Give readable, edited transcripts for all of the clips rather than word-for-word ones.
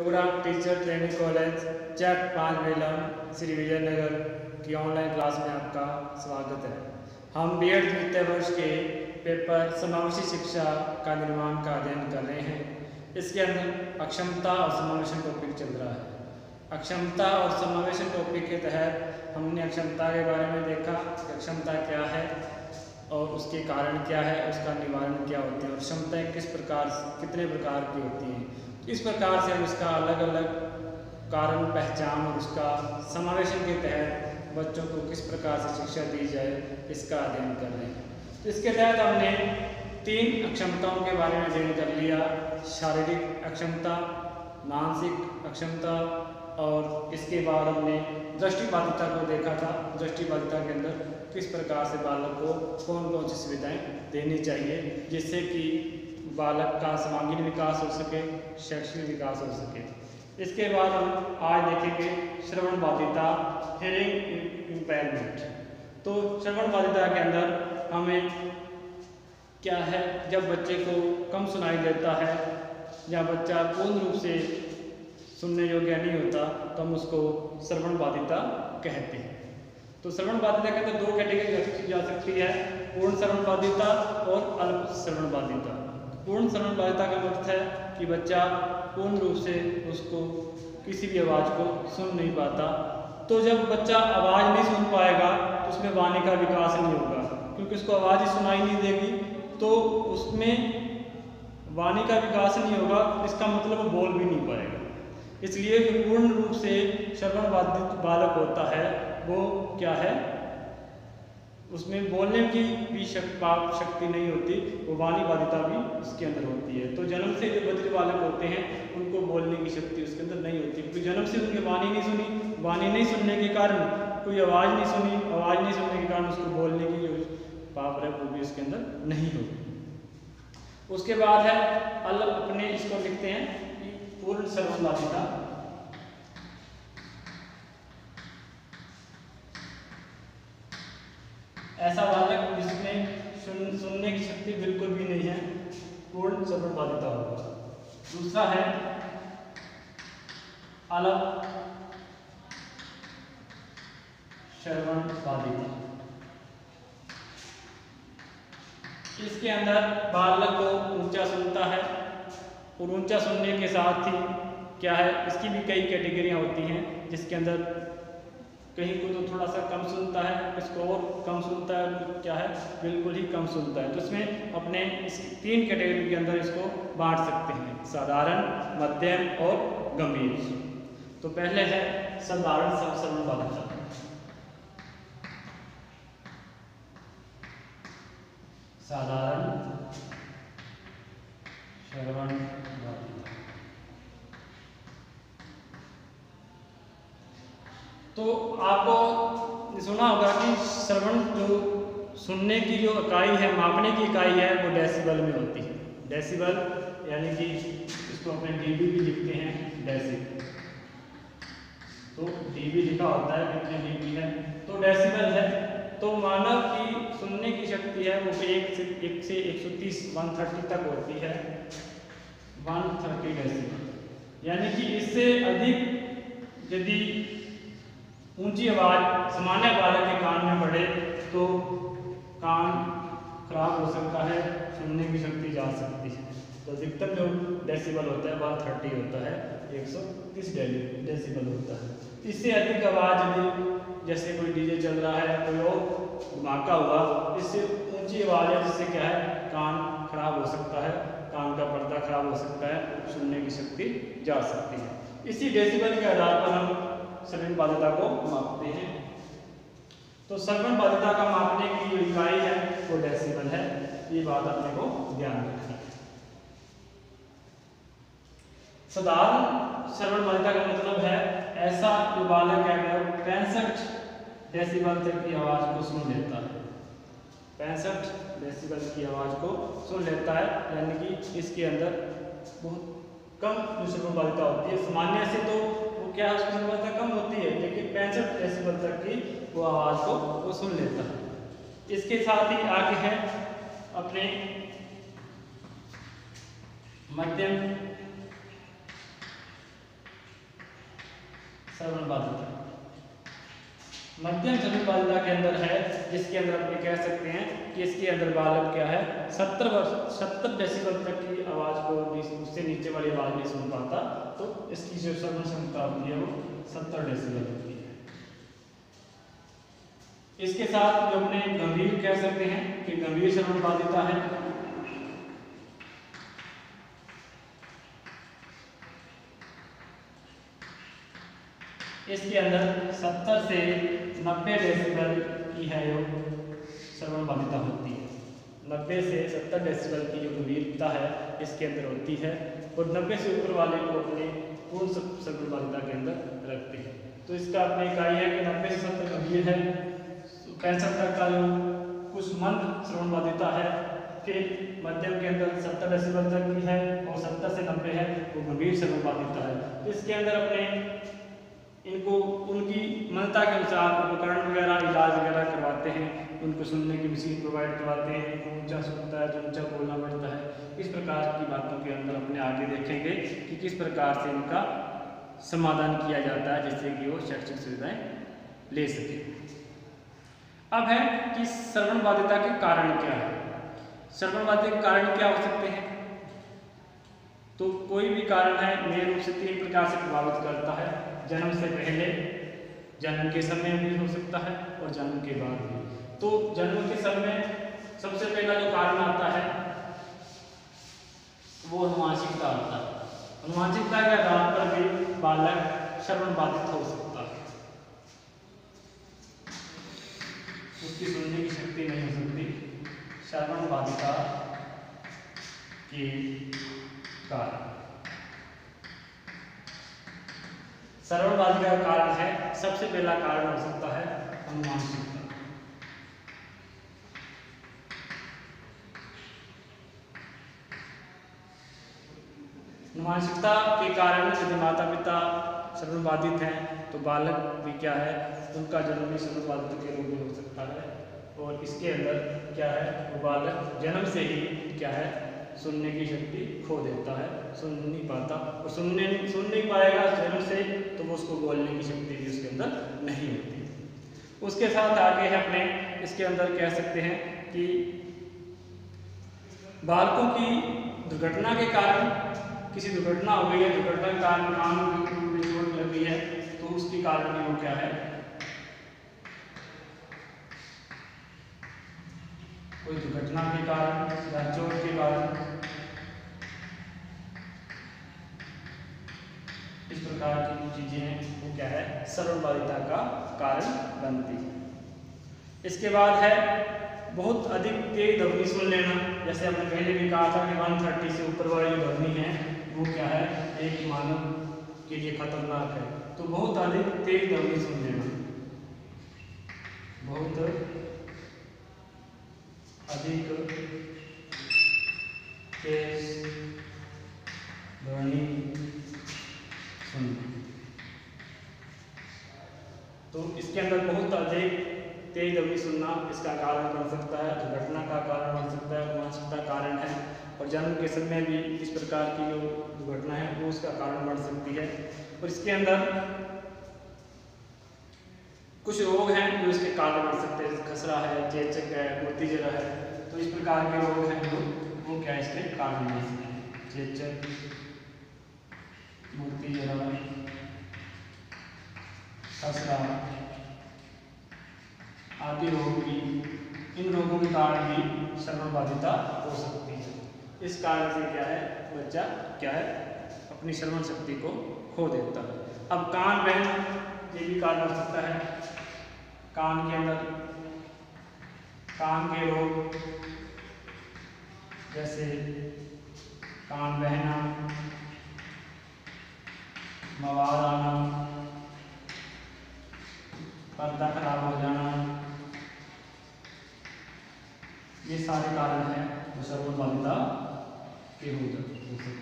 Programme teacher training college Chak 5 Belam Shri Vijaynagar की online class में आपका स्वागत है। हम बीएड द्वितीय वर्ष के पेपर समावेशी शिक्षा का निर्माण का अध्ययन कर रहे हैं। इसके अंदर अक्षमता और समावेशन टॉपिक चल रहा है। अक्षमता और समावेशन टॉपिक के तहत हमने अक्षमता के बारे में देखा कि अक्षमता क्या है और उसके कारण क्या है, उसका निवारण क्या होते हैं और क्षमताएं कितने प्रकार की होती हैं। इस प्रकार से हम इसका अलग अलग कारण पहचान और उसका समावेशन के तहत बच्चों को किस प्रकार से शिक्षा दी जाए इसका अध्ययन कर रहे हैं। तो इसके तहत हमने 3 अक्षमताओं के बारे में अध्ययन कर लिया। शारीरिक अक्षमता, मानसिक अक्षमता और इसके बाद हमने दृष्टिबाधिता को देखा था। दृष्टिबाधिता के अंदर किस प्रकार से बालक को कौन कौन सी सुविधाएं देनी चाहिए जिससे कि बालक का सर्वांगीण विकास हो सके, शैक्षणिक विकास हो सके। इसके बाद हम आज देखेंगे श्रवण बाधिता, हियरिंग इम्पेयरमेंट। तो श्रवण बाधिता के अंदर हमें क्या है, जब बच्चे को कम सुनाई देता है या बच्चा पूर्ण रूप से सुनने योग्य नहीं होता तो हम उसको श्रवण बाधिता कहते हैं। तो श्रवण बाधिता के अंदर 2 कैटेगरी रखी जा सकती है, पूर्ण श्रवण बाधिता और अल्प श्रवण बाधिता। पूर्ण श्रवण बाधिता का अर्थ है कि बच्चा पूर्ण रूप से उसको किसी भी आवाज़ को सुन नहीं पाता। तो जब बच्चा आवाज़ नहीं सुन पाएगा तो उसमें वाणी का विकास नहीं होगा, क्योंकि उसको आवाज़ ही सुनाई नहीं देगी तो उसमें वाणी का विकास नहीं होगा। इसका मतलब वो बोल भी नहीं पाएगा। इसलिए जो पूर्ण रूप से श्रवण बाधित बालक होता है वो क्या है, उसमें बोलने की भी शक्ति नहीं होती, वो वाणी बाधिता भी उसके अंदर होती है। तो जन्म से जो बधिर बालक होते हैं उनको बोलने की शक्ति उसके अंदर नहीं होती, क्योंकि जन्म से उनकी वाणी नहीं सुनी, वाणी नहीं सुनने के कारण कोई आवाज़ नहीं सुनी, आवाज़ नहीं सुनने के कारण उसको बोलने की जो पावर है वो भी उसके अंदर नहीं होती। उसके बाद है अलग, अपने इसको लिखते हैं कि पूर्ण श्रवण बाधिता। ऐसा बालक जिसमें सुनने की शक्ति बिल्कुल भी नहीं है, पूर्ण श्रवण बाधिता होगा। दूसरा है अलग श्रवण बाधिता। इसके अंदर बालक को ऊंचा सुनता है और ऊंचा सुनने के साथ ही क्या है, इसकी भी कई कैटेगरियां होती हैं, जिसके अंदर कहीं को तो थोड़ा सा कम सुनता है, किसको और कम सुनता है, क्या है बिल्कुल ही कम सुनता है। तो इसमें अपने इस 3 कैटेगरी के अंदर इसको बांट सकते हैं, साधारण, मध्यम और गंभीर। तो पहले है साधारण श्रवण बाधिता। साधारण श्रवण बाधिता। तो आपको सुना होगा कि श्रवण जो सुनने की जो इकाई है, मापने की इकाई है, वो डेसिबल में होती है। डेसिबल यानी कि इसको अपने डीबी भी लिखते हैं, डेसिबल। तो डीबी लिखा होता है, कितने डीबी है, तो डेसिबल है। तो मानव की सुनने की शक्ति है वो 1 से 130 130 तक होती है, 130 डेसिबल। यानी कि इससे अधिक यदि ऊंची आवाज़ सामान्य बालक के कान में पड़े तो कान खराब हो सकता है, सुनने की शक्ति जा सकती है। तो अधिकतम जो डेसिबल होता है 130 होता है, 130 डेसिबल होता है। इससे अधिक आवाज़ यदि जैसे कोई डीजे चल रहा है, कोई और धमाका हुआ, इससे ऊंची आवाज़ है जिससे क्या है, कान खराब हो सकता है, कान का पर्दा खराब हो सकता है, सुनने की शक्ति जा सकती है। इसी डेसिबल के आधार पर हम श्रवण बाधिता को मापते हैं। तो श्रवण बाधिता का मापने की जो इकाई है वो डेसिबल है, ये बात अपने को ध्यान रखनी है। साधारण श्रवण बाधिता का मतलब है ऐसा जो बालक है वो 65 डेसिबल तक की आवाज़ को सुन लेता है, 65 डेसिबल की आवाज़ को सुन लेता है। यानी कि इसके अंदर बहुत कम जो श्रवण बाधिता होती है, सामान्य से तो वो क्या उसकी श्रवण बाधिता कम होती है, लेकिन 65 डेसिबल तक की वो आवाज़ को वो सुन लेता है। इसके साथ ही आगे है अपने मध्यम श्रवण बाधिता। मध्यम श्रवण बाधिता के अंदर है, जिसके अंदर अपने कह सकते हैं कि इसके अंदर बालक क्या है 70 डेसिबल तक की आवाज को उससे नीचे वाली आवाज नहीं सुन पाता, तो इसकी जो श्रवण क्षमता होती है वो 70 डेसिबल होती है। इसके साथ जो अपने गंभीर कह सकते हैं कि गंभीर श्रवण बाधिता है। इसके अंदर 70 से 90 डेसिबल की है जो श्रवण बाधिता होती है। 90 से 70 डेसिबल की जो गंभीरता है इसके अंदर होती है, और 90 से ऊपर वाले को अपने पूर्ण श्रवण बाधिता के अंदर रखते हैं। तो इसका अपने इकाई है कि 90 से 70 गंभीर है, 65 तक का जो कुछ मंद श्रवण बाधिता है, फिर मध्यम के अंदर 70 डेसिबल तक की है, और 70 से 90 है वो गंभीर श्रवण बाधिता है। तो इसके अंदर अपने इनको उनकी मंदता के अनुसार उपकरण वगैरह इलाज वगैरह करवाते हैं, उनको सुनने की मशीन प्रोवाइड करवाते हैं, ऊंचा सुनता है तो ऊंचा बोलना पड़ता है। इस प्रकार की बातों के अंदर अपने आगे देखेंगे कि किस प्रकार से इनका समाधान किया जाता है जिससे कि वो शैक्षिक सुविधाएं ले सके। अब है कि श्रवण बाधिता के कारण क्या है। श्रवण बाधिता के कारण क्या हो सकते हैं, तो कोई भी कारण है मेन रूप से 3 प्रकार से प्रभावित करता है। जन्म से पहले, जन्म के समय भी हो सकता है, और जन्म के बाद भी। तो जन्म के समय सबसे पहला जो कारण आता है वो अनुवांशिकता आता है। अनुवांशिकता के आधार पर भी बालक श्रवण बाधित हो सकता है, उसकी सुनने की शक्ति नहीं हो सकती श्रवण बाधिता के कारण। श्रवण बाधिता का कारण है, सबसे पहला कारण हो सकता है अनुवांशिकता। अनुवांशिकता के कारण यदि माता पिता श्रवण बाधित हैं तो बालक भी क्या है, उनका जन्म भी श्रवण बाधित के रूप में हो सकता है, और इसके अंदर क्या है वो बालक जन्म से ही क्या है सुनने की शक्ति खो देता है, सुन नहीं पाता, और सुन नहीं पाएगा जन्म से तो वो उसको बोलने की शक्ति भी उसके अंदर नहीं होती। उसके साथ आगे है अपने इसके अंदर कह सकते हैं कि बालकों की दुर्घटना के कारण, किसी दुर्घटना हो गई है, दुर्घटना के कारण कान में चोट लग गई है, तो उसके कारण भी वो क्या है कोई दुर्घटना के कारण या चोट के कारण इस प्रकार की चीजें वो क्या है श्रवण बाधिता का कारण बनती है। इसके बाद है बहुत अधिक तेज ध्वनि सुन लेना। जैसे हमने पहले भी कहा था कि 130 से ऊपर वाली जो ध्वनि है वो क्या है एक मानव के लिए खतरनाक है। तो बहुत अधिक तेज ध्वनि सुन लेना, बहुत अधिक तेज ध्वनि सुनना, तो इसके अंदर बहुत अधिक तेज ध्वनि सुनना इसका कारण बन सकता है, दुर्घटना का कारण बन सकता है, अनुवांशिकता कारण है, और जन्म के समय भी इस प्रकार की जो दुर्घटना है वो उसका कारण बन सकती है। और इसके अंदर कुछ रोग हैं जो इसके कारण बन सकते हैं, खसरा है, चेचक है, मोतीजरा है, तो इस प्रकार के रोग हैं जो वो क्या इसके कारण बन सकते हैं। चेचक, मोतीजरा, खसरा आदि रोग भी, इन रोगों के कारण भी श्रवण बाधिता हो सकती है। इस कारण से क्या है बच्चा क्या है अपनी श्रवण शक्ति को खो देता है। अब कान बहना ये भी कारण हो सकता है। कान के अंदर कान के रोग जैसे कान बहना, मवाद आना, पर्दा खराब हो जाना, ये सारे कारण हैं जो श्रवण बाधिता के हो सकते हैं।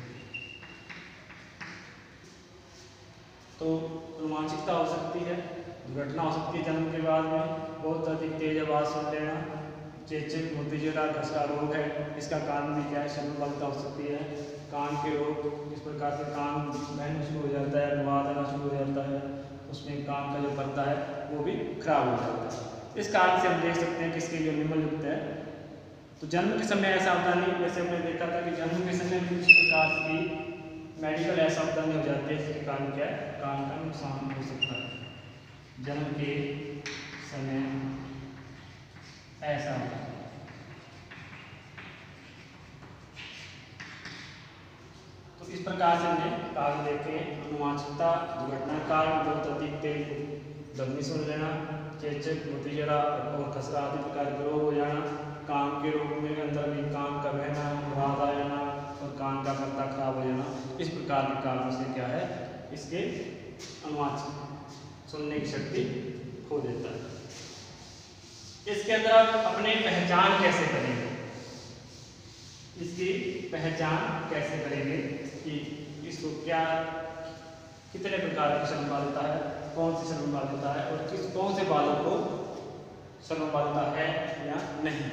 तो अनुवांशिकता हो सकती है, दुर्घटना हो सकती है जन्म के बाद में, बहुत अधिक तेज आवाज सुन लेना, चेचक, मोतीजरा, खसरा रोग है, इसका कारण भी क्या है श्रवण बाधिता हो सकती है। कान के रोग, इस प्रकार से कान बहना शुरू हो जाता है, मवाद आना शुरू हो जाता है, तो वो भी खराब हो जाता है। इस कारण से हम देख सकते हैं कि इसके जो निम्नलिखित है, तो जन्म के समय असावधानी, जैसे हमने देखा था कि जन्म के समय कुछ प्रकार की मेडिकल असावधानी हो जाती है, जिसके कारण क्या है, कान का नुकसान हो सकता है। जन्म के समय ऐसा होता है। तो इस प्रकार से हमने कागज देखे अनुवांशिकता, दुर्घटना कारण, बहुत अधिक तेज दमनी सुन लेना, चेचक, मोतीजरा और खसरा आदि प्रकार के रोग हो जाना, कान के रोग में अंदर भी कान का बहना, आवाज आ जाना और कान का पत्ता खराब हो जाना, इस प्रकार के कारणों से क्या है, इसके अनुवांशिक सुनने की शक्ति खो देता है। इसके अंदर आप अपनी पहचान कैसे करेंगे, इसकी पहचान कैसे करेंगे कि इसको क्या, कितने प्रकार की श्रवण बाधिता है, कौन सी श्रवण बाधिता है और कौन से बालक को श्रवण बाधिता है या नहीं।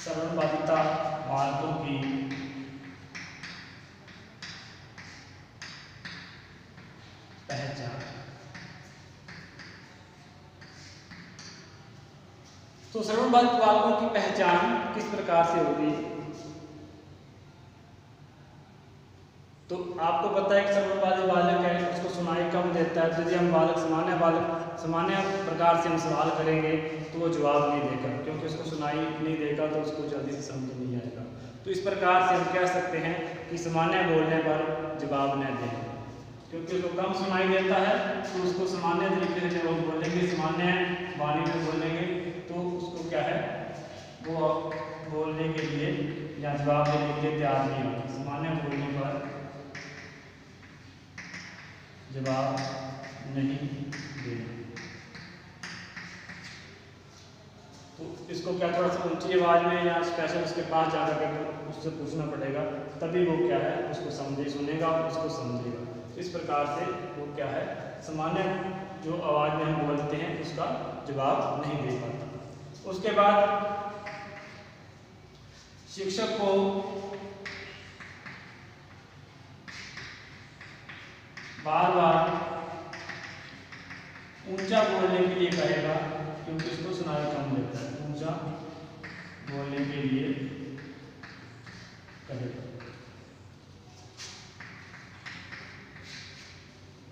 श्रवण बाधिता बालकों की पहचान। तो श्रवण बाधित बालकों की पहचान किस प्रकार से होगी, तो आपको पता है कि श्रवण बाधित बालक है, उसको सुनाई कम देता है। यदि हम सामान्य प्रकार से हम सवाल करेंगे तो वो जवाब नहीं देगा, क्योंकि उसको सुनाई नहीं देगा तो उसको जल्दी से समझ नहीं आएगा। तो इस प्रकार से हम कह सकते हैं कि सामान्य बोलने पर जवाब न दें, क्योंकि उसको कम सुनाई देता है, तो उसको सामान्य तरीके से जब बोलेंगे, सामान्य वाणी में बोलेंगे, तो उसको क्या है, वो बोलने के लिए या जवाब देने के लिए तैयार नहीं होगा। सामान्य बोलने पर जवाब नहीं देना। तो इसको क्या थोड़ा सा ऊंची आवाज में या स्पेशल उसके पास जाकर के उससे पूछना पड़ेगा, तभी वो क्या है, उसको सुनेगा और उसको समझेगा। इस प्रकार से वो क्या है, सामान्य जो आवाज़ में हम बोलते हैं उसका जवाब नहीं दे पाता। उसके बाद शिक्षक को बार बार ऊंचा बोलने के लिए कहेगा, क्योंकि उसको सुनाई कम देता है। ऊंचा बोलने के लिए कहेगा,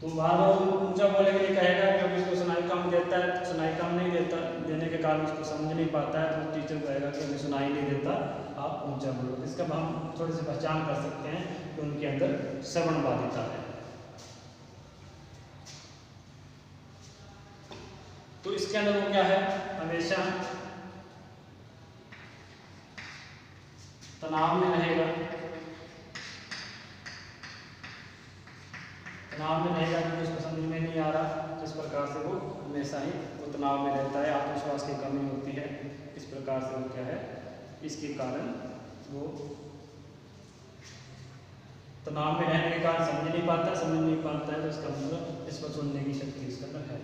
तो बार बार ऊंचा बोलने के लिए कहेगा, क्योंकि उसको सुनाई कम देता है। सुनाई कम नहीं देता, देने के कारण उसको समझ नहीं पाता है, तो टीचर कहेगा कि हमें सुनाई नहीं देता, आप ऊंचा बोलो। इसका हम थोड़ी सी पहचान कर सकते हैं कि उनके अंदर श्रवण बाधिता है। तो इसके अंदर वो क्या है, हमेशा तनाव में रहेगा, तनाव में रहेगा क्योंकि उसको समझ में नहीं आ रहा। तो इस प्रकार से वो हमेशा ही वो तनाव में रहता है, आत्मविश्वास की कमी होती है। इस प्रकार से वो क्या है, इसके कारण वो तनाव में रहने के कारण समझ नहीं पाता है, तो इसका मतलब इसको सुनने की शक्ति इसके अंदर है,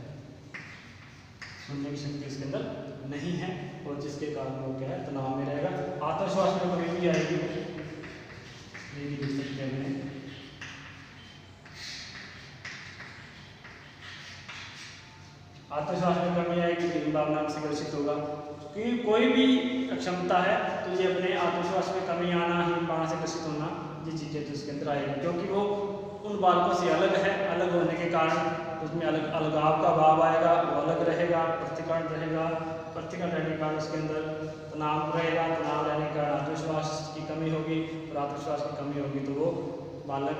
सुनने की शक्ति इसके अंदर नहीं है, और जिसके कारण वो क्या है, तनाव में रहेगा। आत्मविश्वास में कमी भी आएगी, ये भी देख सकते हैं। आत्मविश्वास में कमी आएगी, हीन भावना से ग्रसित होगा। क्योंकि कोई भी क्षमता है तो ये अपने आत्मविश्वास में कमी आना, हीन भावना से ग्रसित होना, ये चीज़ें तो इसके अंदर आएगी, क्योंकि वो उन बालकों से अलग है। अलग होने के कारण उसमें अलगाव का भाव आएगा, वो अलग रहेगा, पृथक्करण रहेगा। पृथक्करण रहने के कारण उसके अंदर तनाव रहेगा, तनाव रहने के कारण आत्मविश्वास की कमी होगी, और आत्मविश्वास की कमी होगी तो वो बालक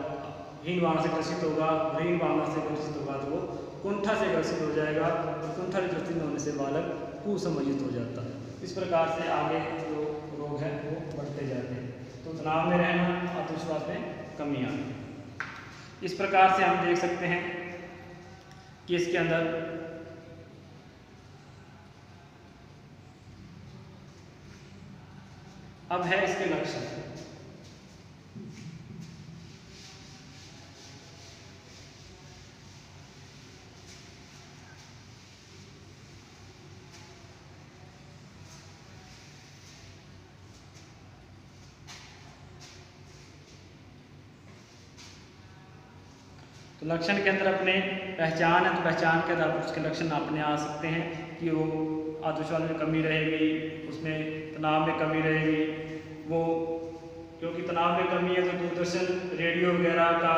हीन भावना से ग्रसित होगा। हीन भावना से ग्रसित होगा तो वो कुंठा से ग्रसित हो जाएगा, और कुंठा से ग्रसित होने से बालक कुसमझित हो जाता है। इस प्रकार से आगे जो रोग है वो बढ़ते जाते हैं। तो तनाव में रहना, आत्मविश्वास में कमी आना, इस प्रकार से हम देख सकते हैं कि इसके अंदर अब है इसके लक्षण। तो लक्षण के अंदर अपने पहचान है तो पहचान के आधार पर उसके लक्षण अपने आ सकते हैं कि वो आत्मविश्वास में कमी रहेगी, उसमें तनाव में कमी रहेगी। वो क्योंकि तनाव में कमी है तो दूरदर्शन रेडियो वगैरह का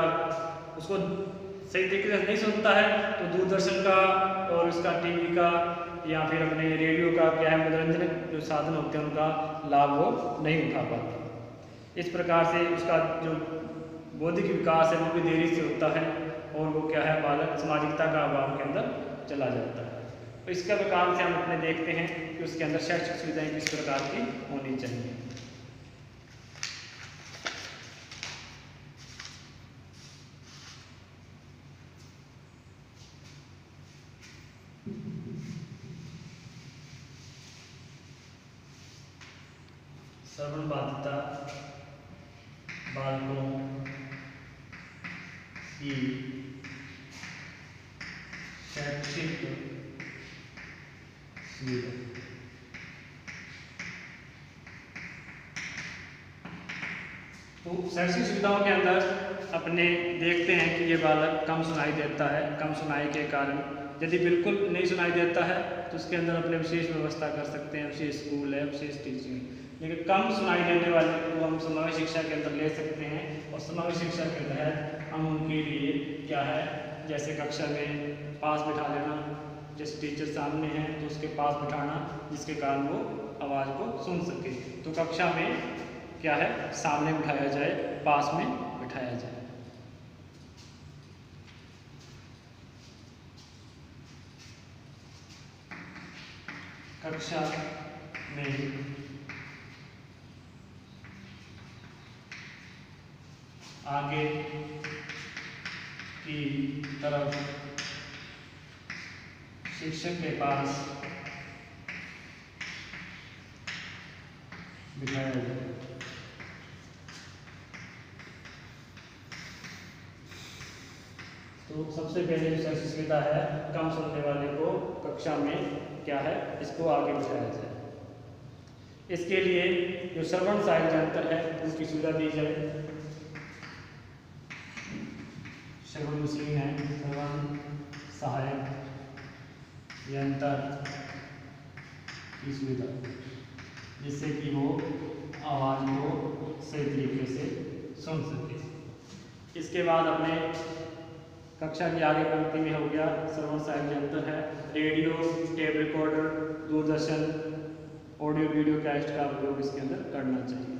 उसको सही तरीके से नहीं सुनता है, तो दूरदर्शन का और उसका टीवी का या फिर अपने रेडियो का क्या है मनोरंजन जो साधन होते हैं उनका लाभ वो नहीं उठा पाता। इस प्रकार से उसका जो बौद्धिक विकास है वो भी देरी से होता है और वो क्या है बालक सामाजिकता का अभाव के अंदर चला जाता है। तो इसका प्रकार से हम अपने देखते हैं कि उसके अंदर शैक्षिक सुविधाएं किस प्रकार की होनी चाहिए। श्रवण बाधिता बालकों की शैक्षिक सुविधा। तो शैक्षिक सुविधाओं के अंदर अपने देखते हैं कि ये बालक कम सुनाई देता है, कम सुनाई के कारण यदि बिल्कुल नहीं सुनाई देता है तो उसके अंदर अपने विशेष व्यवस्था कर सकते हैं, विशेष स्कूल है, विशेष टीचिंग। लेकिन कम सुनाई देने वाले को हम समावेश शिक्षा के अंदर ले सकते हैं और समावेश शिक्षा के तहत हम उनके लिए क्या है जैसे कक्षा में पास बिठा लेना, जैसे टीचर सामने हैं तो उसके पास बिठाना जिसके कारण वो आवाज़ को सुन सके। तो कक्षा में क्या है सामने बिठाया जाए, पास में बिठाया जाए। कक्षा में आगे की तरफ शिक्षक के पास बिठाया जाए। तो सबसे पहले जो शैक्षिक सुविधा है कम सुनने वाले को कक्षा में क्या है इसको आगे बिठाया जाए। इसके लिए जो श्रवण सहायक यंत्र है उसकी सुविधा दी जाए। श्रवण मशीन है, श्रवण सहायक यंत्र की सुविधा जिससे कि वो आवाज़ को सही तरीके से सुन सके। इसके बाद अपने कक्षा की आगे पंक्ति में हो गया श्रवण सहायक यंत्र है, रेडियो, टेप रिकॉर्डर, दूरदर्शन, ऑडियो वीडियो कैस्ट का उपयोग इसके अंदर करना चाहिए।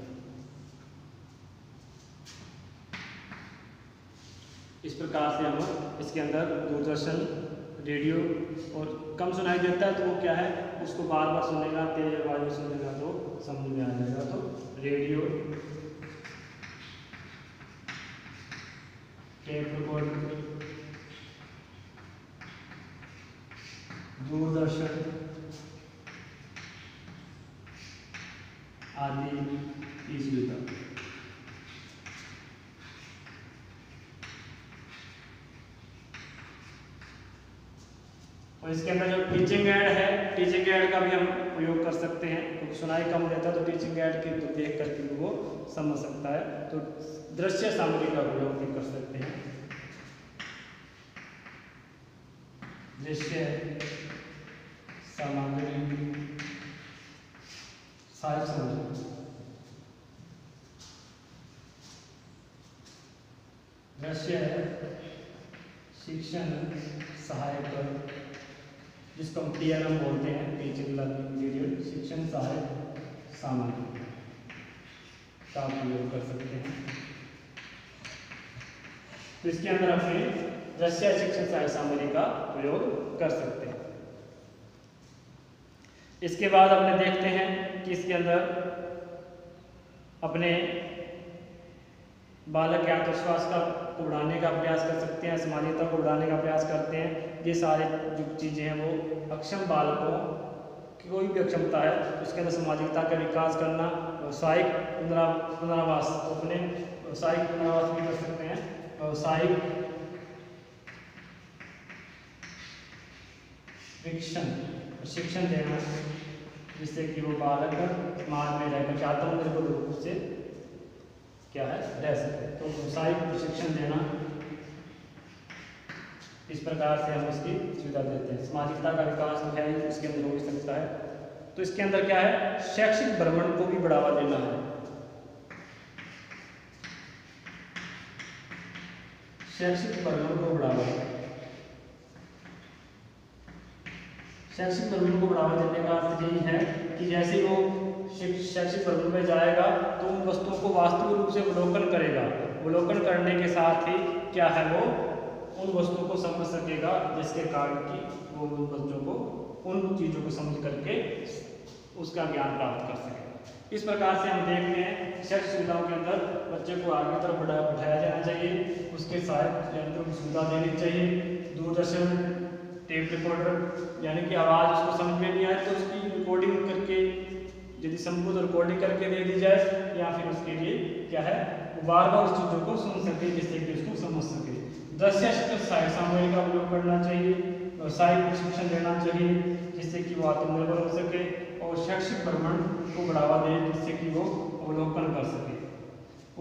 इस प्रकार से हम इसके अंदर दूरदर्शन, रेडियो और कम सुनाई देता है तो वो क्या है उसको बार बार सुनेगा, तेज आवाज में सुनेगा तो समझ में आ जाएगा। तो रेडियो, टेप रिकॉर्डर, दूरदर्शन आदि की सुविधा। और इसके अंदर जो टीचिंग एड है, टीचिंग एड का भी हम उपयोग कर सकते हैं क्योंकि सुनाई कम देता है तो टीचिंग एड की तो देख करके भी वो समझ सकता है। तो दृश्य सामग्री का उपयोग भी कर सकते हैं। दृश्य सामग्री सारी सामग्री दृश्य शिक्षण सहायक जिसको हम TLM बोलते हैं, टीचिंग लर्निंग मटीरियल, शिक्षण सहायक सामग्री का उपयोग कर सकते हैं। तो इसके अंदर अपने दृश्य शिक्षण सहायक सामग्री का प्रयोग कर सकते हैं। इसके बाद अपने देखते हैं कि इसके अंदर अपने बालक के आत्मविश्वास को बढ़ाने का प्रयास कर सकते हैं, सामाजिकता को बढ़ाने का प्रयास करते हैं। ये सारे जो चीज़ें हैं वो अक्षम बालकों की कोई भी अक्षमता है तो उसके अंदर सामाजिकता का विकास करना, व्यावसायिक पुनरावास, अपने व्यावसायिक पुनरावास भी कर सकते हैं, व्यावसायिक शिक्षण देना जिससे कि वो बालक समाज में रहकर आत्मनिर्भर रूप से क्या है रह सके। तो व्यावसायिक प्रशिक्षण देना इस प्रकार से हम उसकी सुविधा देते हैं। सामाजिकता का विकास तो है ही, इसके अंदर हो भी सकता है। तो इसके अंदर क्या है, शैक्षिक भ्रमण को भी बढ़ावा देना है। शैक्षिक भ्रमण को बढ़ावा, शैक्षिक भ्रमण को बढ़ावा देने का अर्थ यही है कि जैसे वो शैक्षिक भ्रमण में जाएगा तो उन वस्तुओं को वास्तविक रूप से अवलोकन करेगा। अवलोकन करने के साथ ही क्या है, वो उन वस्तुओं को समझ सकेगा, जिसके कारण कि वो उन बच्चों को उन चीज़ों को समझ करके उसका ज्ञान प्राप्त कर सकेगा। इस प्रकार से हम देखते हैं शैक्षिक सुविधाओं के अंदर बच्चे को आगे तरफ बढ़ाया जाना चाहिए, उसके सहायक यंत्रों की सुविधा देनी चाहिए। दूरदर्शन, टेप रिकॉर्डर, यानी कि आवाज़ उसको समझ में नहीं आए तो उसकी रिकॉर्डिंग करके, यदि संपूर्ण रिकॉर्डिंग करके दे दी जाए, या फिर उसके लिए क्या है, वो बार बार उस चीज़ों को सुन सके जिससे कि उसको समझ सके। दृश्य सहायक सामग्री का उपयोग करना चाहिए, व्यावसायिक प्रशिक्षण देना चाहिए जिससे कि वो आत्मनिर्भर हो सके, और शैक्षिक भ्रमण को बढ़ावा दे जिससे कि वो अवलोकन कर सके,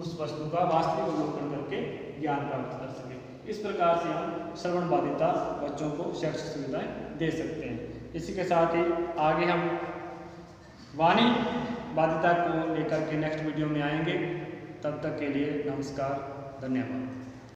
उस वस्तु का वास्तविक अवलोकन करके ज्ञान प्राप्त कर सके। इस प्रकार से हम श्रवण बाधिता बच्चों को शैक्षिक सुविधाएं दे सकते हैं। इसी के साथ ही आगे हम वाणी बाधिता को लेकर के नेक्स्ट वीडियो में आएंगे। तब तक के लिए नमस्कार, धन्यवाद।